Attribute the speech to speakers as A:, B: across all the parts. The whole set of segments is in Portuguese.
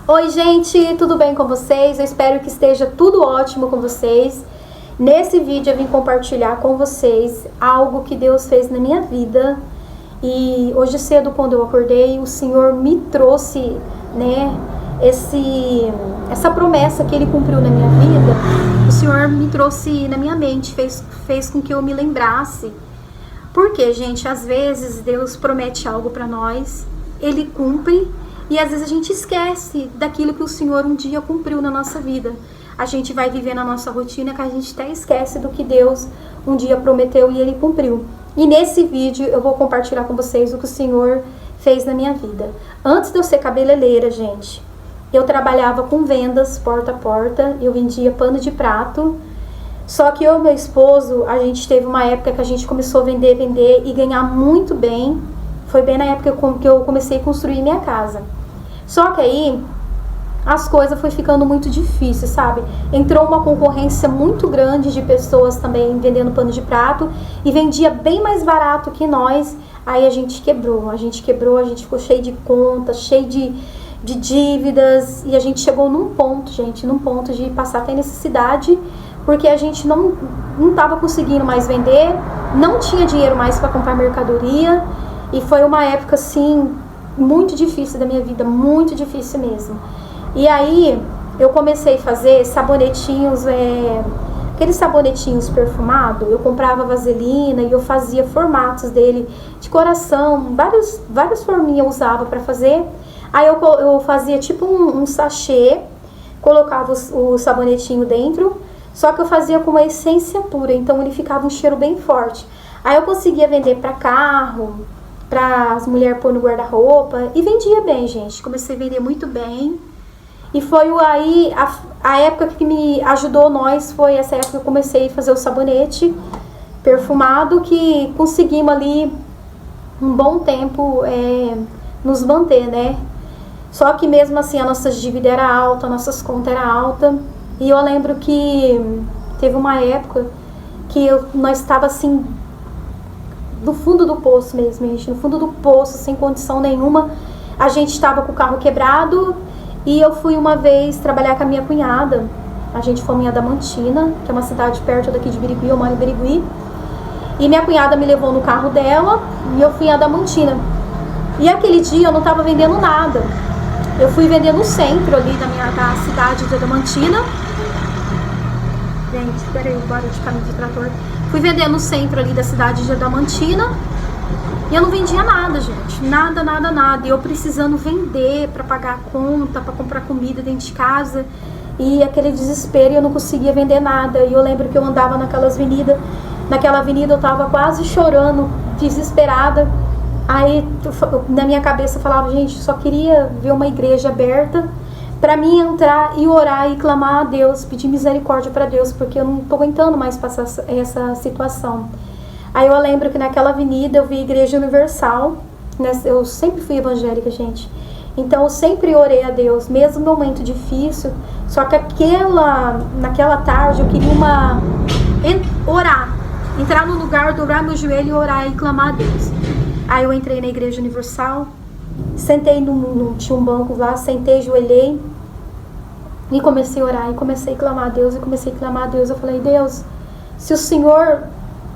A: Oi, gente, tudo bem com vocês? Eu espero que esteja tudo ótimo com vocês. Nesse vídeo eu vim compartilhar com vocês algo que Deus fez na minha vida. E hoje cedo, quando eu acordei, o Senhor me trouxe, essa promessa que Ele cumpriu na minha vida. O Senhor me trouxe na minha mente, fez com que eu me lembrasse. Porque, gente, às vezes Deus promete algo para nós, Ele cumpre, e às vezes a gente esquece daquilo que o Senhor um dia cumpriu na nossa vida. A gente vai viver na nossa rotina que a gente até esquece do que Deus um dia prometeu e Ele cumpriu. E nesse vídeo eu vou compartilhar com vocês o que o Senhor fez na minha vida. Antes de eu ser cabeleireira, gente, eu trabalhava com vendas porta a porta, eu vendia pano de prato. Só que eu e meu esposo, a gente teve uma época que a gente começou a vender e ganhar muito bem. Foi bem na época que eu comecei a construir minha casa. Só que aí as coisas foi ficando muito difíceis, sabe? Entrou uma concorrência muito grande de pessoas também vendendo pano de prato e vendia bem mais barato que nós. Aí a gente quebrou, a gente ficou cheio de contas, cheio de dívidas, e a gente chegou num ponto de passar até necessidade, porque a gente não estava conseguindo mais vender, não tinha dinheiro mais para comprar mercadoria, e foi uma época assim muito difícil da minha vida, muito difícil mesmo. E aí eu comecei a fazer sabonetinhos, aqueles sabonetinhos perfumados. Eu comprava vaselina e eu fazia formatos dele de coração, várias forminhas eu usava para fazer. Aí eu fazia tipo um sachê, colocava o sabonetinho dentro, só que eu fazia com uma essência pura, então ele ficava um cheiro bem forte. Aí eu conseguia vender para carro, para as mulheres pôr no guarda-roupa, e vendia bem, gente. Comecei a vender muito bem. E foi aí, a época que me ajudou nós, foi essa época que eu comecei a fazer o sabonete perfumado, que conseguimos ali um bom tempo nos manter, né? Só que mesmo assim a nossa dívida era alta, nossas contas eram altas. E eu lembro que teve uma época que nós estava assim, no fundo do poço mesmo, gente, no fundo do poço, sem condição nenhuma. A gente estava com o carro quebrado e eu fui uma vez trabalhar com a minha cunhada. A gente foi em Adamantina, que é uma cidade perto daqui de Birigui, eu moro em Birigui. E minha cunhada me levou no carro dela e eu fui em Adamantina. E aquele dia eu não estava vendendo nada. Eu fui vender no centro ali da cidade de Adamantina. Gente, peraí, bora de caminho de trator. Fui vender no centro ali da cidade de Adamantina. E eu não vendia nada, gente. Nada. E eu precisando vender para pagar a conta, para comprar comida dentro de casa. E aquele desespero, eu não conseguia vender nada. E eu lembro que eu andava naquela avenida eu tava quase chorando, desesperada. Aí na minha cabeça eu falava, gente, só queria ver uma igreja aberta para mim entrar e orar e clamar a Deus, pedir misericórdia para Deus, porque eu não tô aguentando mais passar essa situação. Aí eu lembro que naquela avenida eu vi a Igreja Universal, né? Eu sempre fui evangélica, gente. Então eu sempre orei a Deus, mesmo no momento difícil. Só que naquela tarde eu queria orar, entrar no lugar, dobrar meu joelho e orar e clamar a Deus. Aí eu entrei na Igreja Universal, sentei tinha um banco lá, sentei, joelhei e comecei a orar, e comecei a clamar a Deus, Eu falei, Deus, se o Senhor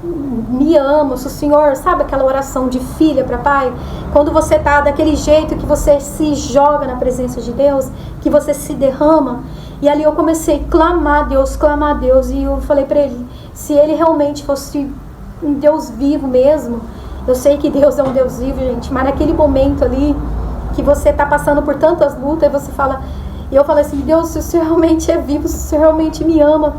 A: me ama, se o Senhor, sabe aquela oração de filha para pai? Quando você tá daquele jeito que você se joga na presença de Deus, que você se derrama. E ali eu comecei a clamar a Deus, e eu falei para Ele, se Ele realmente fosse um Deus vivo mesmo. Eu sei que Deus é um Deus vivo, gente, mas naquele momento ali, que você tá passando por tantas lutas, e você fala, e eu falei assim, Deus, se o Senhor realmente é vivo, se o Senhor realmente me ama,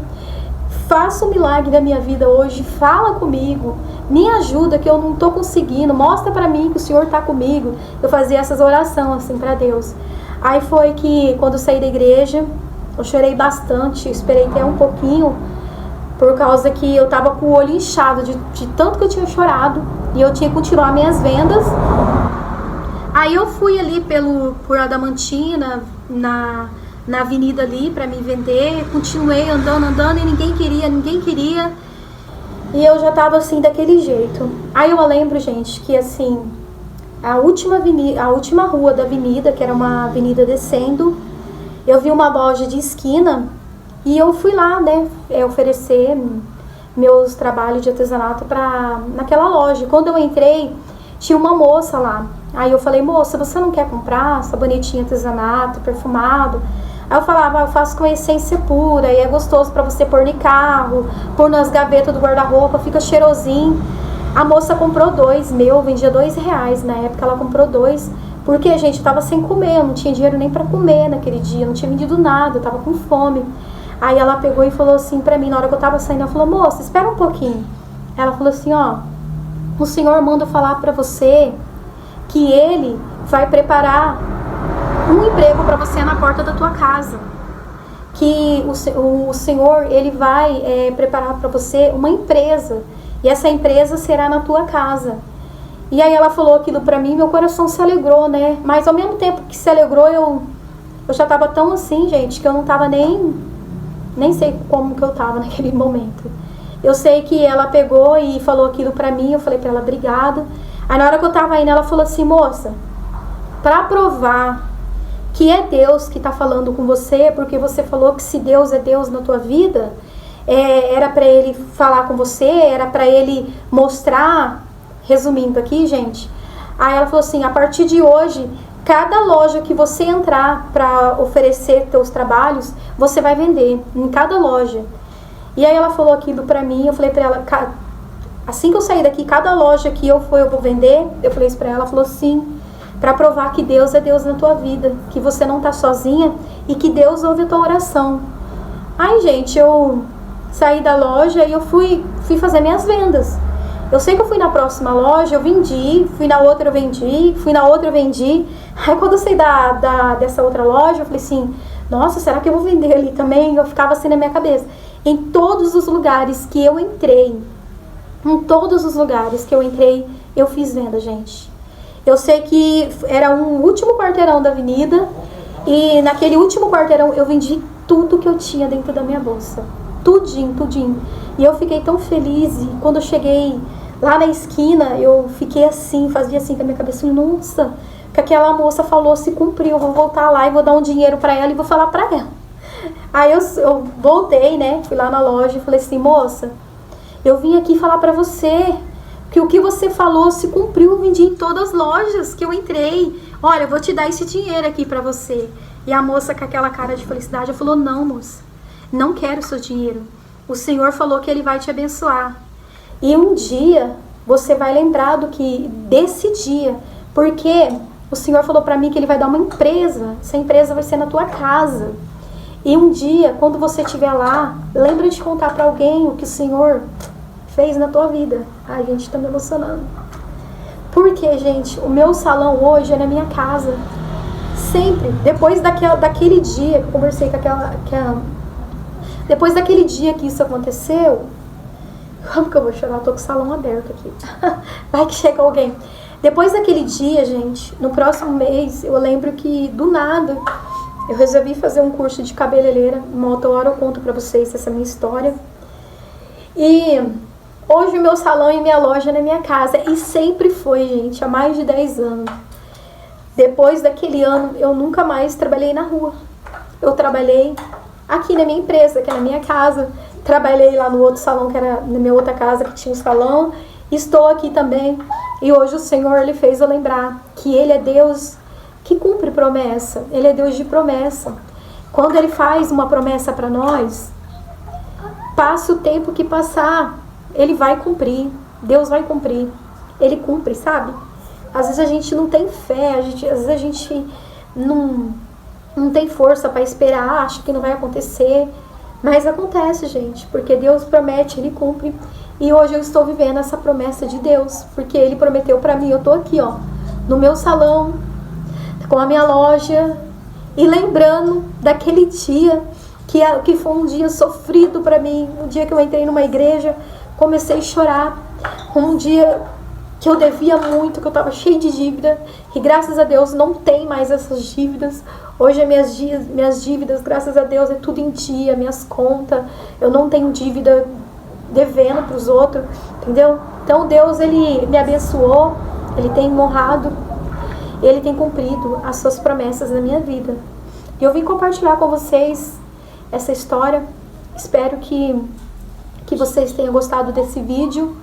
A: faça um milagre na minha vida hoje, fala comigo, me ajuda que eu não tô conseguindo, mostra pra mim que o Senhor tá comigo. Eu fazia essas orações assim pra Deus. Aí foi que, quando eu saí da igreja, eu chorei bastante, esperei até um pouquinho, por causa que eu tava com o olho inchado de tanto que eu tinha chorado, e eu tinha que continuar minhas vendas. Aí eu fui ali por Adamantina, na avenida ali para me vender, continuei andando e ninguém queria, e eu já tava assim daquele jeito. Aí eu lembro, gente, que assim, a última rua da avenida, que era uma avenida descendo, eu vi uma loja de esquina e eu fui lá, né, oferecer meus trabalhos de artesanato naquela loja. Quando eu entrei, tinha uma moça lá. Aí eu falei, moça, você não quer comprar sabonetinho artesanato, perfumado? Aí eu falava, eu faço com essência pura e é gostoso pra você pôr no carro, pôr nas gavetas do guarda-roupa, fica cheirosinho. A moça comprou 2, vendia R$2. Na época ela comprou 2, porque a gente tava sem comer, eu não tinha dinheiro nem pra comer naquele dia, não tinha vendido nada, eu tava com fome. Aí ela pegou e falou assim pra mim, na hora que eu tava saindo, ela falou, moça, espera um pouquinho. Ela falou assim, ó, o senhor manda falar pra você que ele vai preparar um emprego pra você na porta da tua casa. Que o senhor, ele vai preparar pra você uma empresa. E essa empresa será na tua casa. E aí ela falou aquilo pra mim, meu coração se alegrou, né? Mas ao mesmo tempo que se alegrou, eu já tava tão assim, gente, que eu não tava nem sei como que eu tava naquele momento. Eu sei que ela pegou e falou aquilo pra mim, eu falei pra ela, obrigada. Aí na hora que eu tava indo, ela falou assim, moça, pra provar que é Deus que tá falando com você, porque você falou que se Deus é Deus na tua vida, era pra ele falar com você, era pra ele mostrar, resumindo aqui, gente. Aí ela falou assim, a partir de hoje, cada loja que você entrar pra oferecer teus trabalhos, você vai vender, em cada loja. E aí ela falou aquilo pra mim, eu falei pra ela, assim que eu sair daqui, cada loja que eu vou vender, eu falei isso pra ela, ela falou sim, pra provar que Deus é Deus na tua vida, que você não tá sozinha e que Deus ouve a tua oração. Aí, gente, eu saí da loja e eu fui fazer minhas vendas. Eu sei que eu fui na próxima loja, eu vendi, fui na outra eu vendi, fui na outra eu vendi. Aí quando eu saí dessa outra loja, eu falei assim, nossa, será que eu vou vender ali também? Eu ficava assim na minha cabeça. Em todos os lugares que eu entrei, eu fiz venda, gente. Eu sei que era um último quarteirão da avenida e naquele último quarteirão eu vendi tudo que eu tinha dentro da minha bolsa. Tudinho. E eu fiquei tão feliz e quando eu cheguei lá na esquina, eu fiquei assim, fazia assim com a minha cabeça, nossa, que aquela moça falou se cumpriu, eu vou voltar lá e vou dar um dinheiro pra ela e vou falar pra ela. Aí eu voltei, né, fui lá na loja e falei assim, moça, eu vim aqui falar pra você que o que você falou se cumpriu, eu vendi em todas as lojas que eu entrei. Olha, eu vou te dar esse dinheiro aqui pra você. E a moça com aquela cara de felicidade, falou, não, moça, não quero o seu dinheiro. O Senhor falou que Ele vai te abençoar. E um dia, você vai lembrar desse dia, porque o Senhor falou pra mim que Ele vai dar uma empresa. Essa empresa vai ser na tua casa. E um dia, quando você estiver lá, lembra de contar pra alguém o que o Senhor fez na tua vida. Ai, gente, tá me emocionando. Porque, gente, o meu salão hoje é na minha casa. Sempre, depois daquele dia que eu conversei com depois daquele dia que isso aconteceu, como que eu vou chorar? Eu tô com o salão aberto aqui. Vai que chega alguém. Depois daquele dia, gente, no próximo mês, eu lembro que, do nada, eu resolvi fazer um curso de cabeleireira. Uma outra hora eu conto pra vocês essa minha história. E hoje o meu salão e minha loja é na minha casa. E sempre foi, gente, há mais de 10 anos. Depois daquele ano, eu nunca mais trabalhei na rua. Eu trabalhei aqui na minha empresa, que é na minha casa. Trabalhei lá no outro salão, que era na minha outra casa, que tinha um salão. Estou aqui também. E hoje o Senhor, Ele fez eu lembrar que Ele é Deus que cumpre promessa. Ele é Deus de promessa. Quando Ele faz uma promessa para nós, passe o tempo que passar, Ele vai cumprir. Deus vai cumprir. Ele cumpre, sabe? Às vezes a gente não tem fé, às vezes a gente não tem força para esperar, acha que não vai acontecer. Mas acontece, gente, porque Deus promete, Ele cumpre. E hoje eu estou vivendo essa promessa de Deus, porque Ele prometeu para mim. Eu tô aqui, ó, no meu salão, com a minha loja, e lembrando daquele dia que foi um dia sofrido para mim, um dia que eu entrei numa igreja, comecei a chorar, um dia que eu devia muito, que eu estava cheia de dívida, e graças a Deus não tem mais essas dívidas. Hoje minhas dívidas, graças a Deus, é tudo em dia, minhas contas, eu não tenho dívida devendo para os outros, entendeu? Então Deus, Ele me abençoou, Ele tem honrado, Ele tem cumprido as suas promessas na minha vida. E eu vim compartilhar com vocês essa história. Espero que vocês tenham gostado desse vídeo.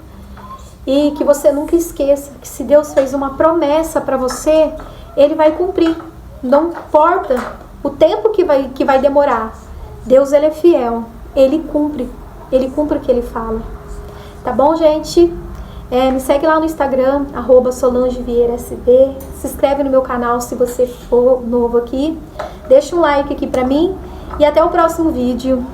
A: E que você nunca esqueça que se Deus fez uma promessa para você, Ele vai cumprir. Não importa o tempo que vai demorar. Deus, Ele é fiel. Ele cumpre o que Ele fala. Tá bom, gente? Me segue lá no Instagram, @SolangeVieiraSB. Se inscreve no meu canal se você for novo aqui. Deixa um like aqui pra mim. E até o próximo vídeo.